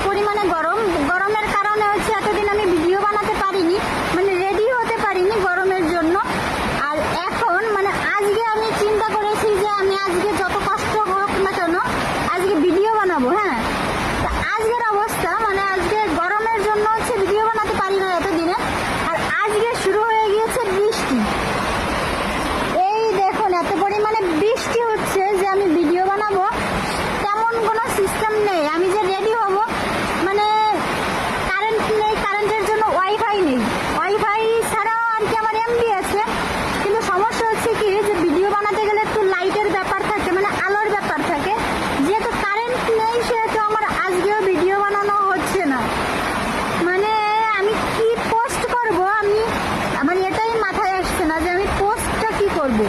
পরিমাণে গরম, গরমের কারণে হচ্ছে এতদিন আমি ভিডিও বানাতে পারিনি, মানে রেডি হতে পারিনি গরমের জন্য। আর এখন মানে আজকে আমি চিন্তা করেছি যে আমি আজকে যত কষ্ট হোক না কেন আজকে ভিডিও বানাবো। হ্যাঁ, আজকের অবস্থা মানে আজকে গরমের জন্য হচ্ছে ভিডিও বানাতে পারি না এতদিনে। আর আজকে শুরু হয়ে গিয়েছে বৃষ্টি। এই দেখুন এত পরিমাণে বৃষ্টি হচ্ছে যে আমি ভিডিও বানাবো তেমন কোনো সিস্টেম নেই। আমি যে রেডি হব মানে কারেন্ট নেই, কারেন্টের জন্য ওয়াইফাই নেই, ওয়াইফাই ছাড়াও আর কি আমার এমবি আছে। কিন্তু সমস্যা হচ্ছে কি যে ভিডিও বানাতে গেলে একটু লাইটের ব্যাপার থাকে, মানে আলোর ব্যাপার থাকে। যেহেতু কারেন্ট নেই সেহেতু আমার আজকেও ভিডিও বানানো হচ্ছে না। মানে আমি কি পোস্ট করব, আমি আমার এটাই মাথায় আসছে না যে আমি পোস্টটা কি করব।